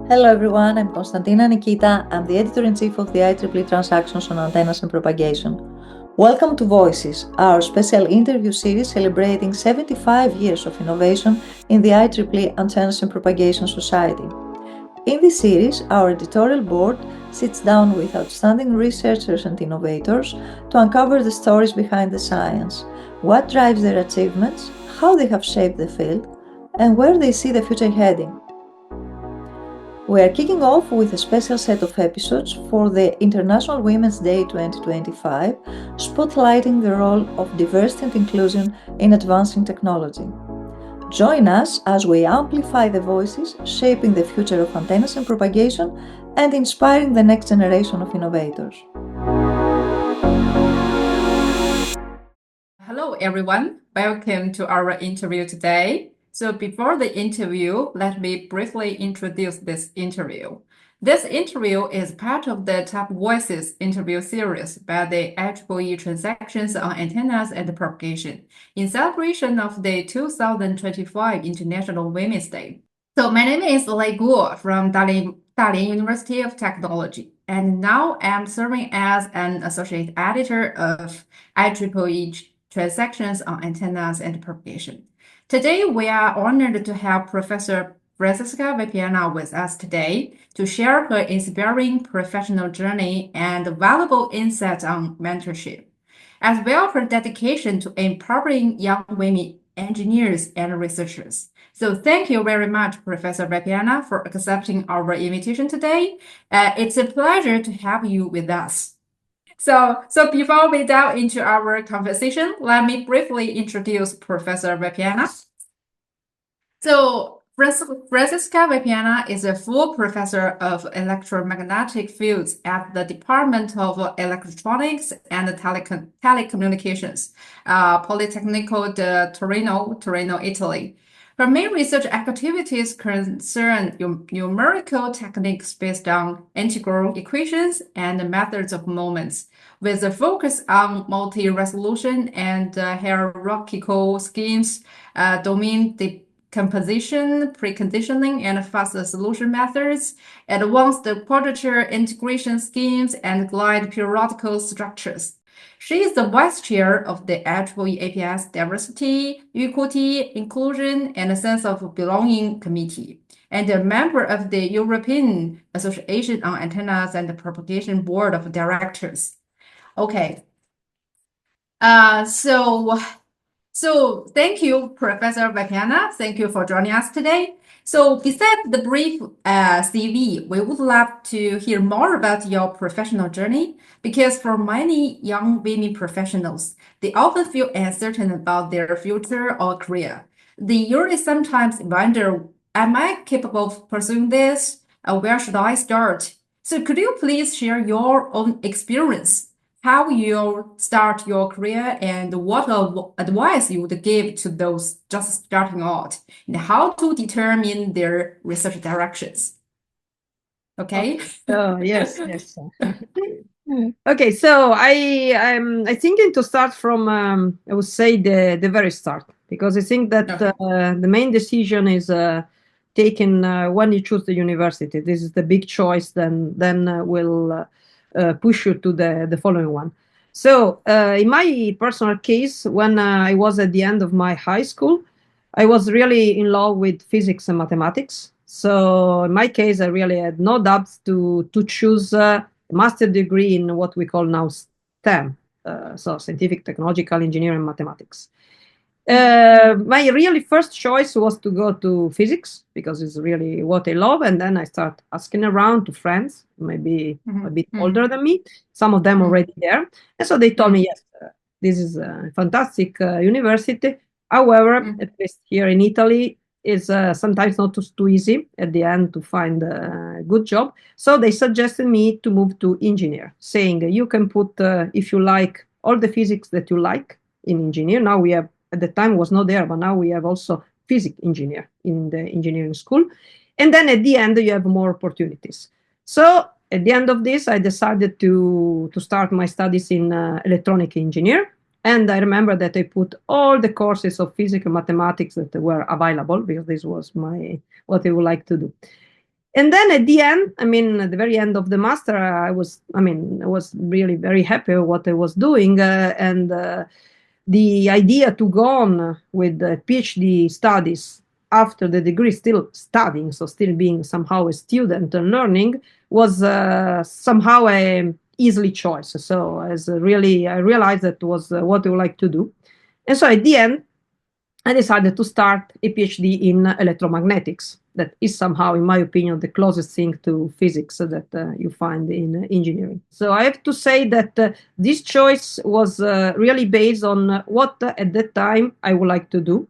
Hello everyone, I'm Konstantina Nikita. I'm the editor-in-chief of the IEEE Transactions on Antennas and Propagation. Welcome to Voices, our special interview series celebrating 75 years of innovation in the IEEE Antennas and Propagation Society. In this series, our editorial board sits down with outstanding researchers and innovators to uncover the stories behind the science, what drives their achievements, how they have shaped the field, and where they see the future heading. We are kicking off with a special set of episodes for the International Women's Day 2025, spotlighting the role of diversity and inclusion in advancing technology. Join us as we amplify the voices shaping the future of antennas and propagation and inspiring the next generation of innovators. Hello, everyone. Welcome to our interview today. So before the interview, let me briefly introduce this interview. This interview is part of the Top Voices interview series by the IEEE Transactions on Antennas and Propagation in celebration of the 2025 International Women's Day. So my name is Lei Guo from Dalian University of Technology, and now I'm serving as an associate editor of IEEE Transactions on Antennas and Propagation. Today, we are honored to have Professor Francesca Vipiana with us today to share her inspiring professional journey and valuable insights on mentorship, as well as her dedication to empowering young women engineers and researchers. So thank you very much, Professor Vipiana, for accepting our invitation today. It's a pleasure to have you with us. So before we dive into our conversation, let me briefly introduce Professor Vipiana. So Francesca Vipiana is a full professor of electromagnetic fields at the Department of Electronics and Telecommunications, Politecnico di Torino, Italy. Her main research activities concern numerical techniques based on integral equations and methods of moments, with a focus on multi-resolution and hierarchical schemes, domain decomposition, preconditioning, and fast solution methods, advanced quadrature integration schemes, and glide periodical structures. She is the vice chair of the IEEE APS Diversity, Equity, Inclusion, and a Sense of Belonging Committee, and a member of the European Association on Antennas and Propagation Board of Directors. Okay. So thank you, Professor Vipiana. Thank you for joining us today. So besides the brief CV, we would love to hear more about your professional journey, because for many young women professionals, they often feel uncertain about their future or career. They usually sometimes wonder, am I capable of pursuing this? Where should I start? So could you please share your own experience, how you start your career, and what advice you would give to those just starting out, and how to determine their research directions? Okay. Oh, yes. Okay, so I'm thinking to start from I would say the very start, because I think that the main decision is taken when you choose the university. This is the big choice. Then will push you to the following one. So in my personal case, when I was at the end of my high school, I was really in love with physics and mathematics. So in my case, I really had no doubts to choose a master degree in what we call now STEM, so scientific, technological, engineering, mathematics. My really first choice was to go to physics, because it's really what I love. And then I start asking around to friends, maybe a bit older than me, some of them already there. And so they told me, yes, this is a fantastic university. However, at least here in Italy, it's sometimes not too easy at the end to find a good job. So they suggested me to move to engineer, saying you can put, if you like, all the physics that you like in engineer. Now we have, at the time was not there, but now we have also physics engineer in the engineering school. And then at the end, you have more opportunities. So at the end of this, I decided to start my studies in electronic engineer. And I remember that I put all the courses of physics and mathematics that were available, because this was what I would like to do. And then at the end, at the very end of the master, I was really very happy with what I was doing. And the idea to go on with the PhD studies after the degree, still studying, so still being somehow a student and learning, was somehow a easily choice. So I realized that was what I would like to do. And so at the end, I decided to start a PhD in electromagnetics. That is somehow, in my opinion, the closest thing to physics that you find in engineering. So I have to say that this choice was really based on what at that time I would like to do,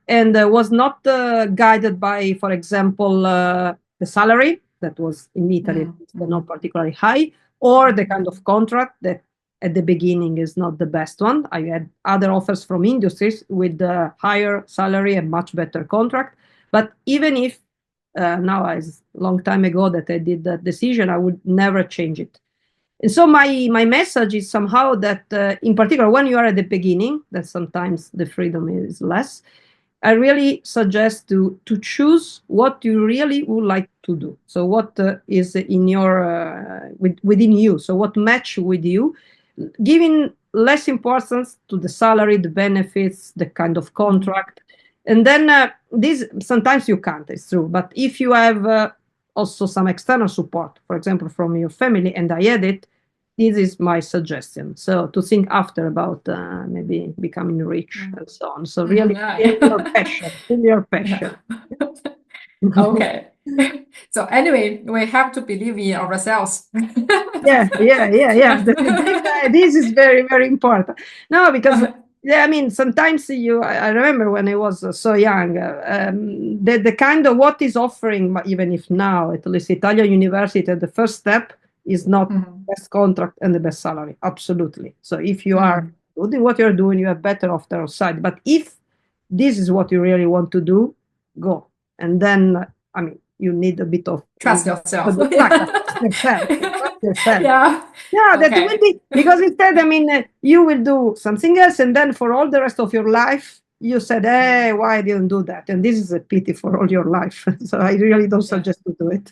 and was not guided by, for example, the salary that was in Italy, not particularly high, or the kind of contract that at the beginning is not the best one. I had other offers from industries with a higher salary and much better contract. But even if now, it's a long time ago that I did that decision, I would never change it. And so my message is somehow that, in particular, when you are at the beginning, that sometimes the freedom is less, I really suggest to choose what you really would like to do. So what is in your within you. So what match with you, giving less importance to the salary, the benefits, the kind of contract. And then this sometimes you can't, it's true. But if you have also some external support, for example, from your family, and I had it, this is my suggestion. So to think after about maybe becoming rich and so on. So really, your passion, your passion. Okay. So anyway, we have to believe in ourselves. Yeah. This is very, very important. No, because sometimes I remember when I was so young, the kind of what is offering, even if now at least Italian University, the first step is not the best contract and the best salary. Absolutely. So if you are doing what you're doing, you are better off the outside. But if this is what you really want to do, go. And then, you need a bit of trust yourself. Trust yourself. Yeah. That will be, because instead, you will do something else, and then for all the rest of your life, you said, "Hey, why I didn't do that?" And this is a pity for all your life. So I really don't suggest to do it.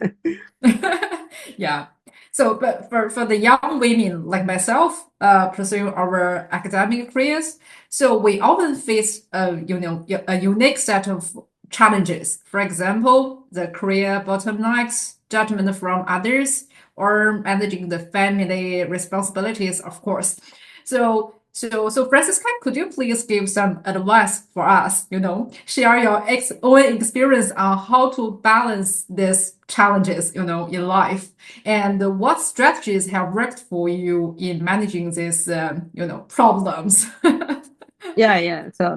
Yeah. So, but for the young women like myself, pursuing our academic careers, so we often face a unique set of challenges. For example, the career bottlenecks, judgment from others, or managing the family responsibilities, of course. So Francesca, could you please give some advice for us? Share your own experience on how to balance these challenges, in life, and what strategies have worked for you in managing these, problems. Yeah. So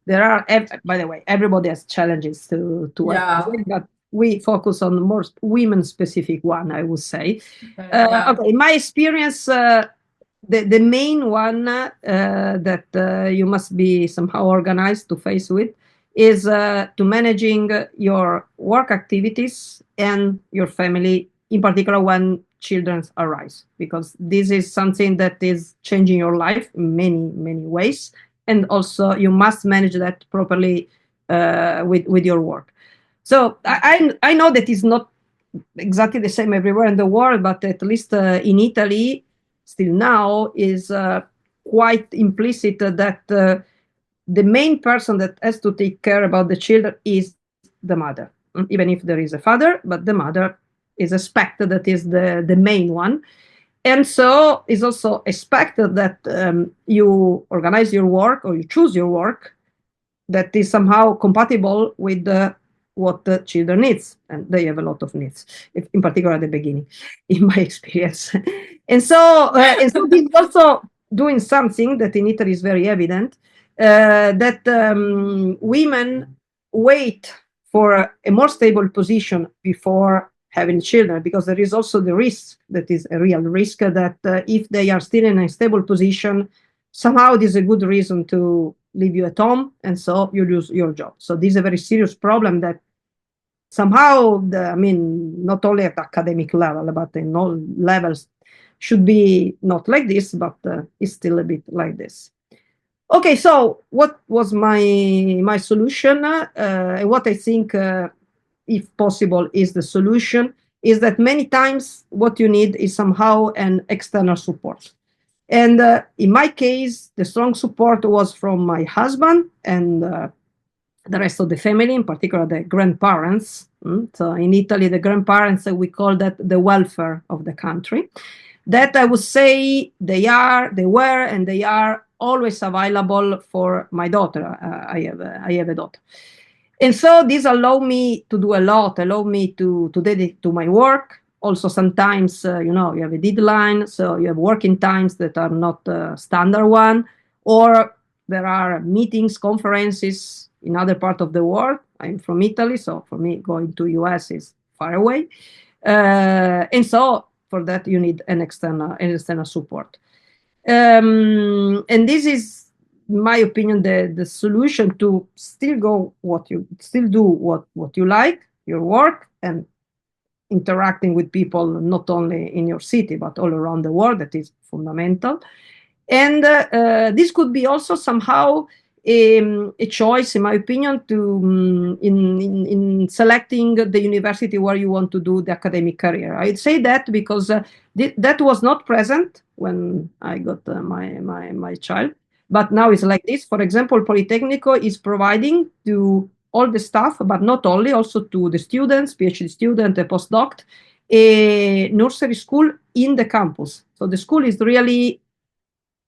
there are. By the way, everybody has challenges to work with, but we focus on more women-specific one, I would say. Okay, in my experience, the main one that you must be somehow organized to face with is to managing your work activities and your family, in particular when children arise, because this is something that is changing your life in many, many ways. And also you must manage that properly with your work. So I know that it's not exactly the same everywhere in the world, but at least in Italy, still now is quite implicit that the main person that has to take care about the children is the mother, even if there is a father, but the mother is expected that is the main one. And so it's also expected that you organize your work, or you choose your work that is somehow compatible with what the children needs, and they have a lot of needs, in particular at the beginning, in my experience. And so this is also doing something that in Italy is very evident, that women wait for a more stable position before having children, because there is also the risk, that is a real risk, that if they are still in a stable position, somehow this is a good reason to leave you at home, and so you lose your job. So this is a very serious problem that somehow, not only at academic level, but in all levels, should be not like this, but it's still a bit like this. Okay, so what was my solution? What I think if possible, is the solution, is that many times what you need is somehow an external support. And in my case, the strong support was from my husband and the rest of the family, in particular the grandparents. So in Italy, the grandparents, we call that the welfare of the country. That I would say they were, and they are always available for my daughter. I have a daughter. And so this allowed me to do a lot, allowed me to dedicate to my work. Also, sometimes, you have a deadline, so you have working times that are not standard one, or there are meetings, conferences in other part of the world. I'm from Italy, so for me, going to US is far away. And so for that, you need an external support. And this is, in my opinion, the solution to still do what you like, your work, and interacting with people not only in your city but all around the world. That is fundamental. And this could be also somehow a choice, in my opinion, to in selecting the university where you want to do the academic career. I'd say that because that was not present when I got my child, but now it's like this. For example, Politecnico is providing to all the staff, but not only, also to the students, PhD student, a postdoc, a nursery school in the campus. So the school is really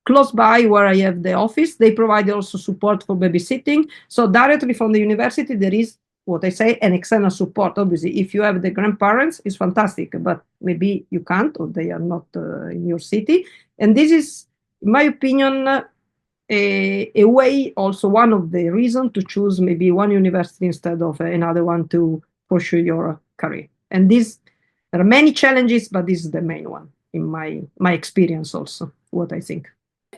close by where I have the office. They provide also support for babysitting. So directly from the university, there is what I say, an external support. Obviously, if you have the grandparents, it's fantastic, but maybe you can't, or they are not in your city. And this is, in my opinion, a way, also one of the reasons to choose maybe one university instead of another one to pursue your career. And there are many challenges, but this is the main one in my experience also, what I think.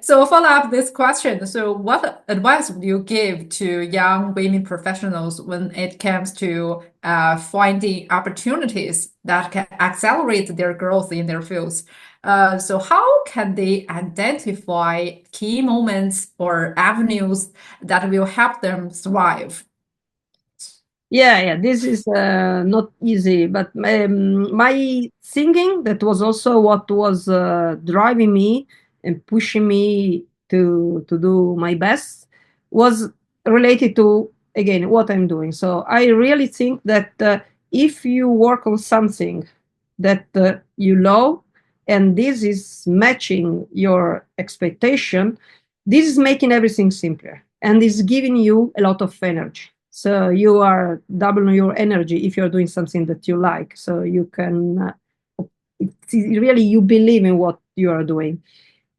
So follow up this question. So what advice would you give to young women professionals when it comes to finding opportunities that can accelerate their growth in their fields? So how can they identify key moments or avenues that will help them thrive? Yeah, this is not easy, but my thinking, that was also what was driving me and pushing me to do my best, was related to, again, what I'm doing. So I really think that if you work on something that you love, and this is matching your expectation, this is making everything simpler and is giving you a lot of energy. So you are doubling your energy if you're doing something that you like. So you can really, you believe in what you are doing.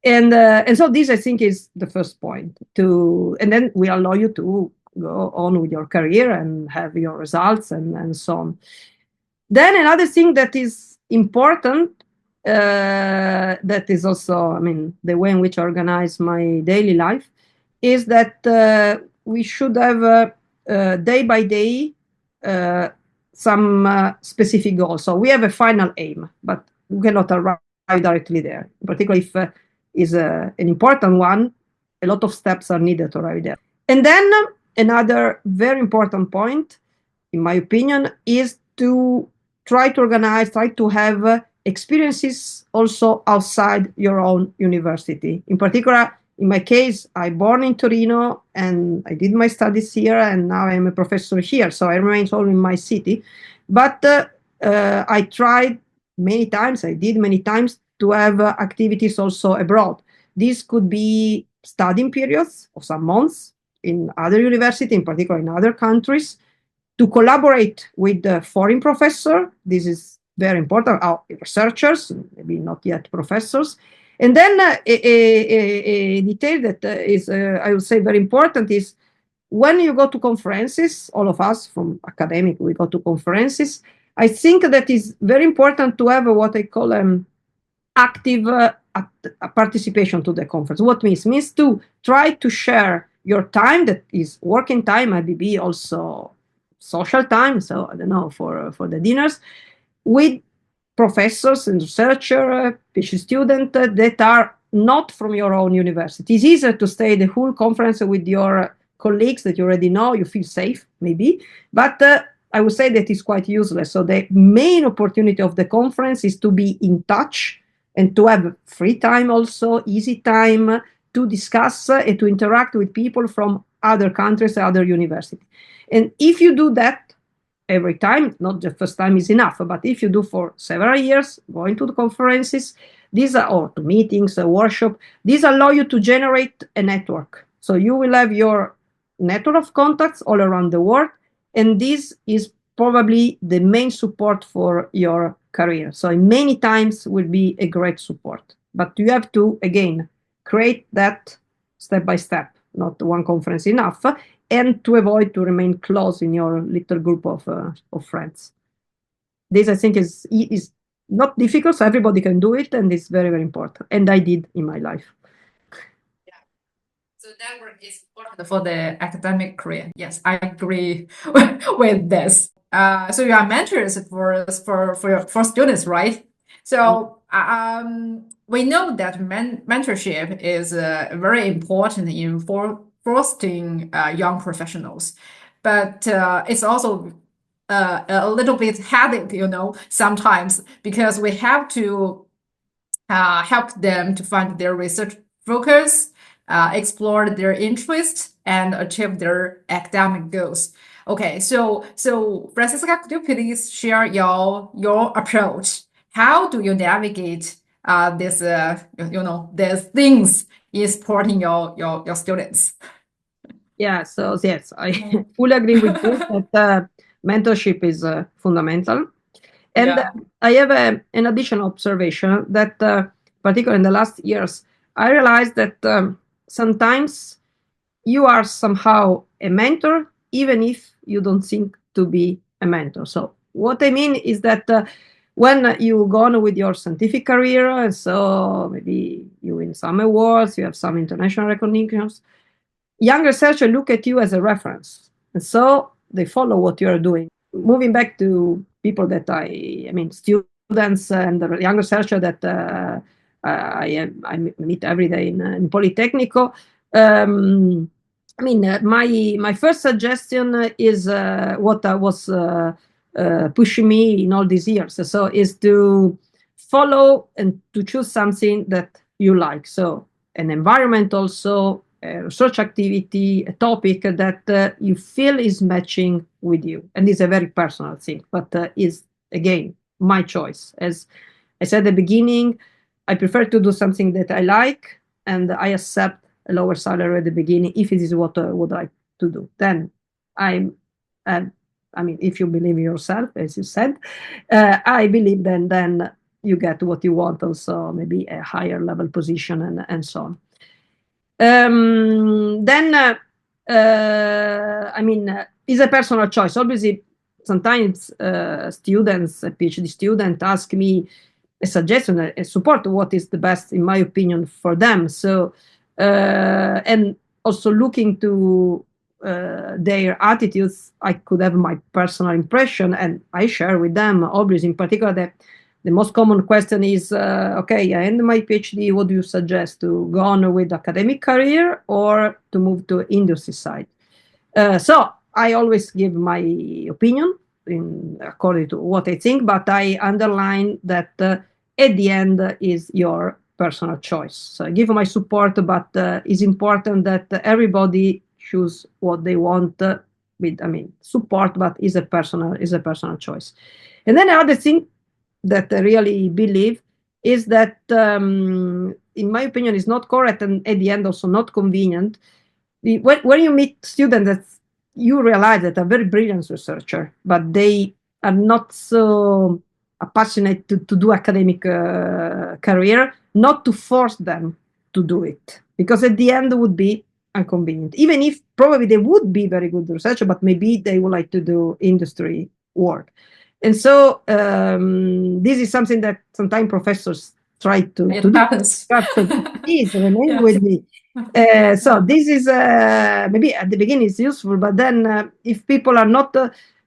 And so this, I think, is the first point, and then we allow you to go on with your career and have your results and so on. Then another thing that is important, that is also, the way in which I organize my daily life, is that we should have day by day some specific goals. So we have a final aim, but we cannot arrive directly there. Particularly if is an important one, a lot of steps are needed to arrive there. And then another very important point, in my opinion, is to try to have experiences also outside your own university. In particular, in my case, I born in Torino and I did my studies here, and now I'm a professor here, so I remain only in my city. But I tried many times, to have activities also abroad. This could be studying periods of some months in other universities, in particular in other countries, to collaborate with the foreign professor. This is very important, our researchers, maybe not yet professors. And then a detail that is, I would say, very important is when you go to conferences, all of us from academic, we go to conferences. I think that is very important to have what I call active participation to the conference. What means to try to share your time, that is working time, maybe also social time, so I don't know, for the dinners, with professors and researchers, PhD students that are not from your own university. It's easier to stay the whole conference with your colleagues that you already know, you feel safe, maybe, but I would say that it's quite useless. So the main opportunity of the conference is to be in touch and to have free time, also easy time to discuss and to interact with people from other countries, other universities. And if you do that every time, not the first time is enough, but if you do for several years, going to the conferences, these are or to meetings, a workshop, these allow you to generate a network. So you will have your network of contacts all around the world, and this is probably the main support for your career. So many times will be a great support, but you have to, again, create that step by step, not one conference enough, and to avoid to remain close in your little group of friends. This, I think, is not difficult, so everybody can do it, and it's very, very important. And I did in my life. So network is important for the academic career. Yes, I agree with this. So you are mentors for students, right? So we know that mentorship is very important in fostering young professionals, but it's also a little bit headache, sometimes, because we have to help them to find their research focus, explore their interests, and achieve their academic goals. Okay, so Francesca, could you please share your approach? How do you navigate these things in supporting your students? Yeah, so yes, I fully agree with you that mentorship is fundamental. And I have an additional observation that, particularly in the last years, I realized that sometimes you are somehow a mentor, even if you don't think to be a mentor. So what I mean is that when you go on with your scientific career, so maybe you win some awards, you have some international recognitions, young researchers look at you as a reference. And so they follow what you are doing. Moving back to people that I mean, students and the young researcher that I meet every day in Politecnico. I mean, my first suggestion is what was pushing me in all these years. So is to follow and to choose something that you like. So an environment also, a research activity, a topic that you feel is matching with you. And it's a very personal thing, but is, again, my choice. As I said at the beginning, I prefer to do something that I like, and I accept a lower salary at the beginning if it is what I would like to do. Then I mean, if you believe in yourself, as you said, I believe then you get what you want, also maybe a higher level position and so on. I mean, it's a personal choice. Obviously, sometimes students, a PhD student, ask me a suggestion, a support, what is the best, in my opinion, for them. So, and also looking to their attitudes, I could have my personal impression, and I share with them. Obviously, in particular, the most common question is, okay, I end my PhD, what do you suggest, to go on with academic career or to move to industry side? So I always give my opinion according to what I think, but I underline that at the end is your personal choice. So I give my support, but it's important that everybody choose what they want with, I mean, support, but is a personal choice. And then the other thing that I really believe is that, in my opinion, is not correct, and at the end also not convenient. When you meet students that you realize that are very brilliant researcher, but they are not so passionate to do academic career, not to force them to do it, because at the end it would be inconvenient. Even if probably they would be very good researcher, but maybe they would like to do industry work. And so this is something that sometimes professors try to do. Happens. Please remain with me. So this is maybe at the beginning it's useful, but then if people are not,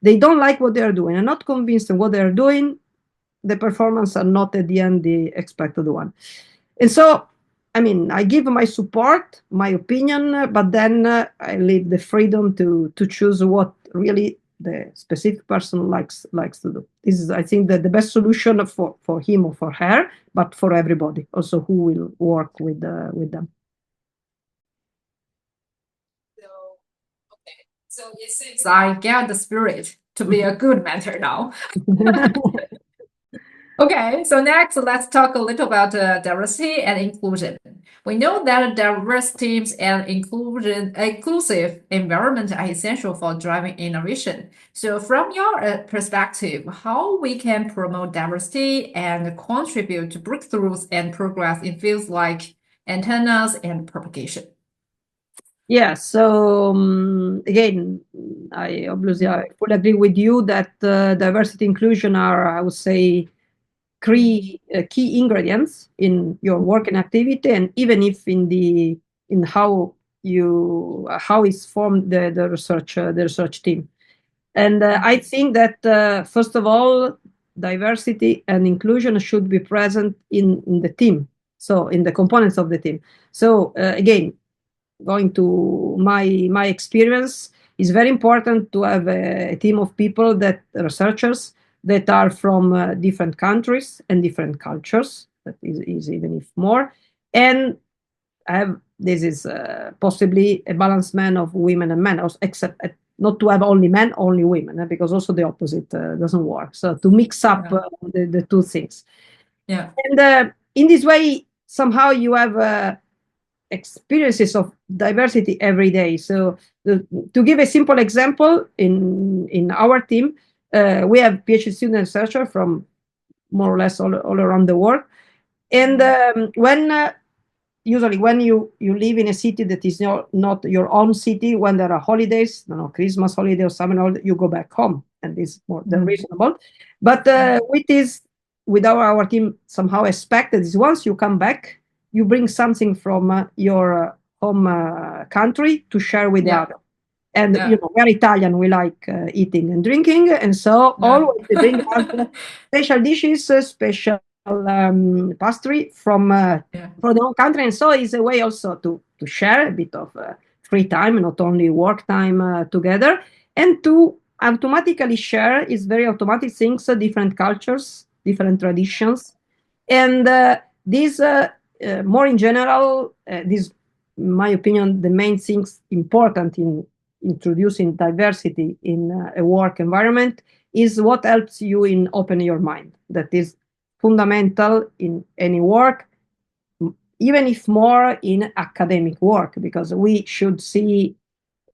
they don't like what they are doing and not convinced of what they are doing, the performance are not at the end the expected one. And so, I mean, I give my support, my opinion, but then I leave the freedom to choose what really the specific person likes to do. This is, I think, the best solution for him or for her, but for everybody also who will work with them. So it seems I get the spirit to be a good mentor now. Okay, so next let's talk a little about diversity and inclusion. We know that diverse teams and inclusive environment are essential for driving innovation. So from your perspective, how we can promote diversity and contribute to breakthroughs and progress in fields like antennas and propagation? Yeah, so again, I fully agree with you that diversity inclusion are, I would say, key ingredients in your work and activity, and even if in how is formed the research team. And I think that first of all, diversity and inclusion should be present in the team, so in the components of the team. So again, going to my experience, is very important to have a team of people, that researchers that are from different countries and different cultures. That is even if more, and this is possibly a balanced man of women and men, except not to have only men, only women, because also the opposite doesn't work. So to mix up the two things. Yeah. And in this way, somehow you have experiences of diversity every day. So to give a simple example, in our team, we have PhD student researcher from more or less all around the world. And usually when you live in a city that is not your own city, when there are holidays, Christmas holiday or summer holiday, you go back home, and it's more than reasonable. But with our team somehow expected is once you come back, you bring something from your home country to share with the other. And we're Italian, we like eating and drinking, and so always they bring us special dishes, special pastry from their own country, and so it's a way also to share a bit of free time, not only work time together, and to automatically share is very automatic things, different cultures, different traditions, and these more in general, this, in my opinion, the main things important in introducing diversity in a work environment is what helps you in opening your mind. That is fundamental in any work, even if more in academic work, because we should see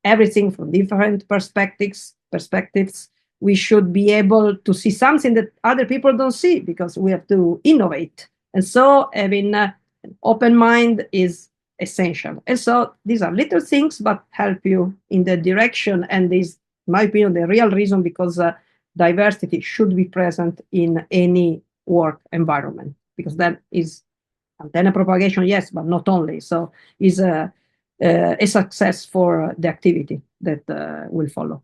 everything from different perspectives. We should be able to see something that other people don't see, because we have to innovate. And so having an open mind is essential. And so these are little things, but help you in the direction. And this, in my opinion, the real reason because diversity should be present in any work environment, because that is antenna propagation, yes, but not only. So is a success for the activity that will follow.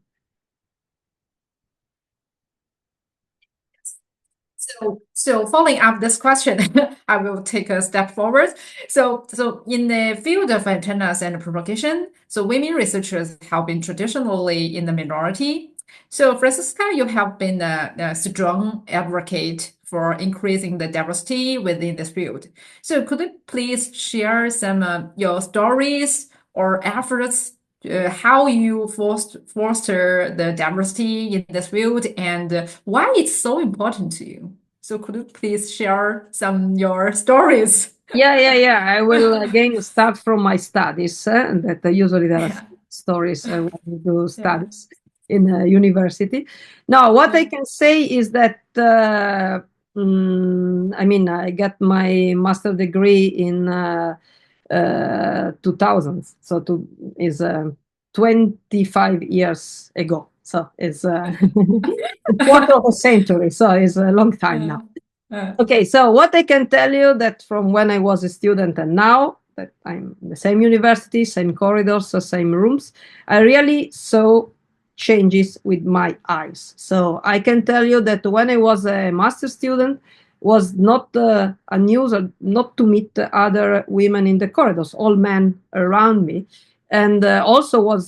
So following up this question, I will take a step forward. So in the field of antennas and propagation, so women researchers have been traditionally in the minority. So Francesca, you have been a strong advocate for increasing the diversity within this field. So could you please share some your stories or efforts, how you foster the diversity in this field, and why it's so important to you? So could you please share some your stories? Yeah. I will again start from my studies, and that usually there are stories when you do studies in a university. Now, what I can say is that I got my master degree in 2000, so is 25 years ago. So it's a quarter of a century. So it's a long time now. Okay, so what I can tell you that from when I was a student and now that I'm in the same university, same corridors, so same rooms, I really saw changes with my eyes. So I can tell you that when I was a master student, was not unusual not to meet other women in the corridors, all men around me, and also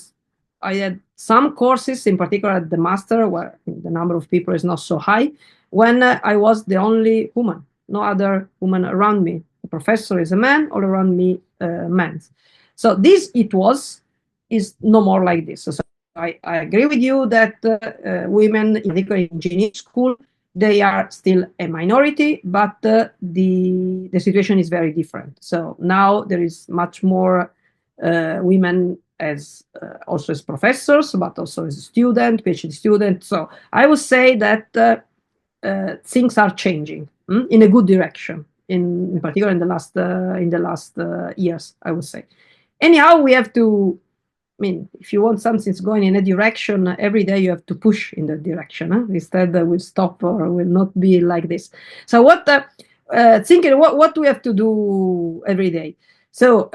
I had some courses, in particular at the master, where the number of people is not so high, when I was the only woman, no other woman around me. The professor is a man, all around me, men. So this is no more like this. So I agree with you that women, in particular in engineering school, they are still a minority, but the situation is very different. So now there is much more women as also as professors, but also as a student, PhD student. So I would say that things are changing in a good direction, in particular in the last years, I would say. Anyhow, we have to. I mean, if you want something going in a direction, every day you have to push in that direction. Instead, we'll stop or will not be like this. So, thinking what do we have to do every day? So,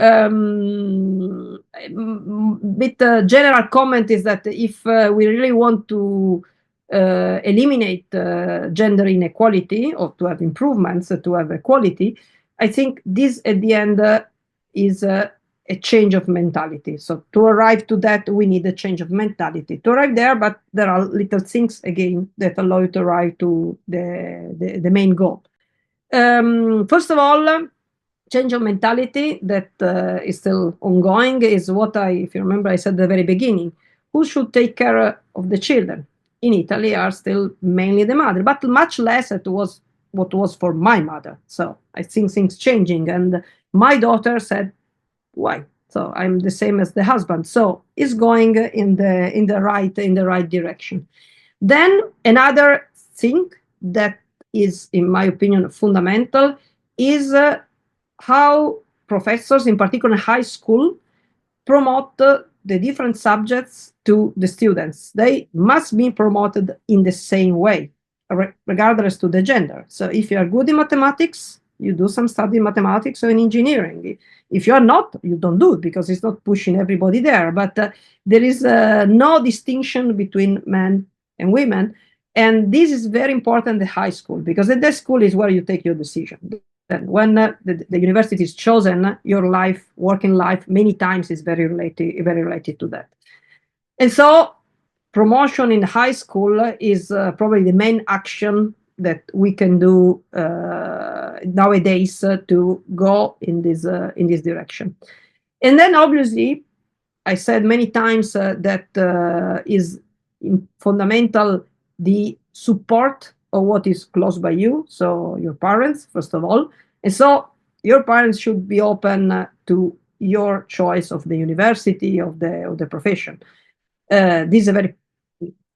general comment is that if we really want to eliminate gender inequality or to have improvements, to have equality, I think this at the end is a change of mentality. So to arrive to that, we need a change of mentality to arrive there, but there are little things, again, that allow you to arrive to the main goal. First of all, change of mentality that is still ongoing is what if you remember, I said at the very beginning, who should take care of the children? In Italy are still mainly the mother, but much less it was what was for my mother. So I think things changing. And my daughter said, why? So I'm the same as the husband. So it's going in the right direction. Then another thing that is, in my opinion, fundamental is how professors, in particular in high school, promote the different subjects to the students. They must be promoted in the same way, regardless to the gender. So if you are good in mathematics, you do some study in mathematics or in engineering. If you are not, you don't do it because it's not pushing everybody there. But there is no distinction between men and women. And this is very important at high school, because at that school is where you take your decision. And when the university is chosen, your life, working life, many times is very related to that. And so promotion in high school is probably the main action that we can do nowadays to go in this direction. And then obviously, I said many times that is fundamental the support of what is close by you, so your parents, first of all. And so your parents should be open to your choice of the university, of the profession. This is a very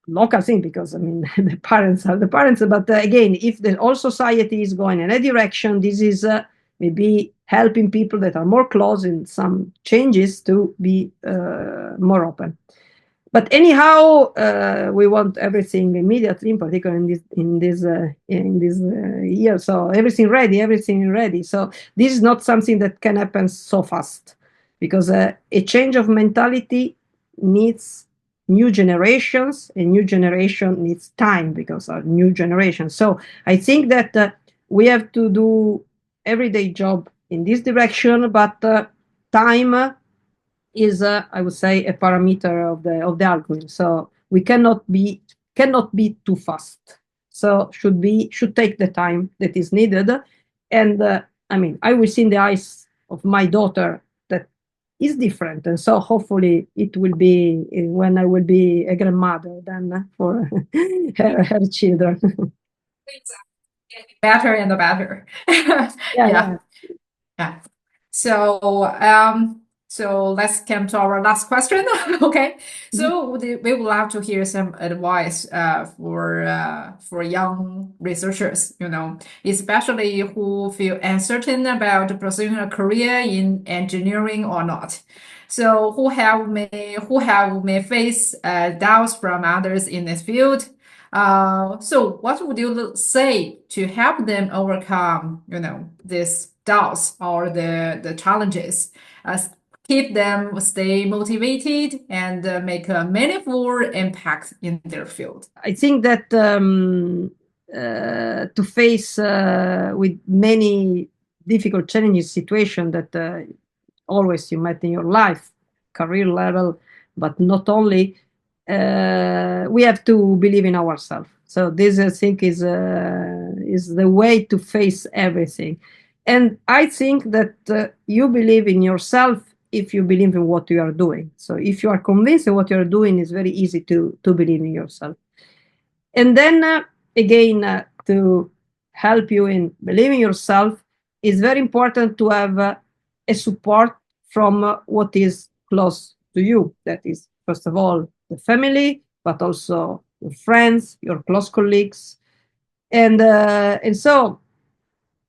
local thing, because I mean the parents are the parents, but again, if the whole society is going in a direction, this is maybe helping people that are more close in some changes to be more open. But anyhow, we want everything immediately, in particular in this year. So everything ready. So this is not something that can happen so fast, because a change of mentality needs new generations, and new generation needs time because of new generation. So I think that we have to do everyday job in this direction, but time is, I would say, a parameter of the algorithm. So we cannot be too fast. So should take the time that is needed. And I mean, I will see in the eyes of my daughter that is different, and so hopefully it will be when I will be a grandmother than for her children. Better and better. Yeah. So let's come to our last question. Okay. So we would love to hear some advice for young researchers, especially who feel uncertain about pursuing a career in engineering or not. So who may face doubts from others in this field. So what would you say to help them overcome, these doubts or the challenges, keep them stay motivated and make a meaningful impact in their field? I think that to face with many difficult, challenging situations that always you met in your life, career level, but not only, we have to believe in ourselves. So this, I think, is the way to face everything. And I think that you believe in yourself if you believe in what you are doing. So if you are convinced of what you are doing, it's very easy to believe in yourself. And then again, to help you in believing yourself, it's very important to have a support from what is close to you. That is, first of all, the family, but also your friends, your close colleagues. And so,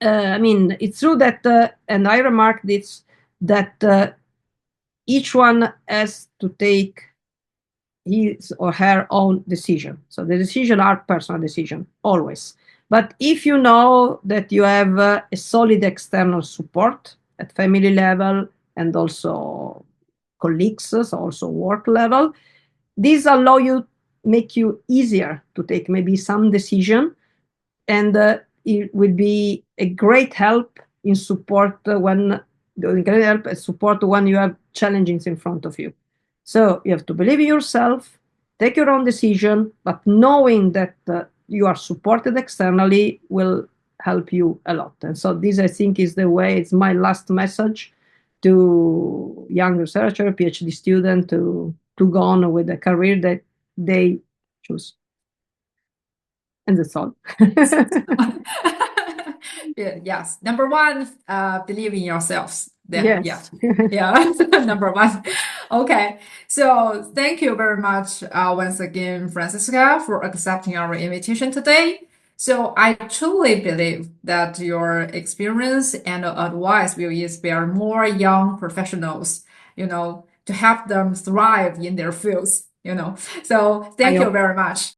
I mean, it's true that, and I remarked this, that each one has to take his or her own decision. So the decision are personal decision, always. But if you know that you have a solid external support at family level and also colleagues, so also work level, these allow you, make you easier to take maybe some decision, and it will be a great help in support when you have challenges in front of you. So you have to believe in yourself, take your own decision, but knowing that you are supported externally will help you a lot. And so this, I think, is the way. It's my last message to young researcher, PhD student, to go on with the career that they choose. And that's all. Yeah, yes. Number one, believe in yourselves. Yes. Yeah. Number one. Okay. So thank you very much once again, Francesca, for accepting our invitation today. So I truly believe that your experience and advice will inspire more young professionals, to help them thrive in their fields, So thank you very much.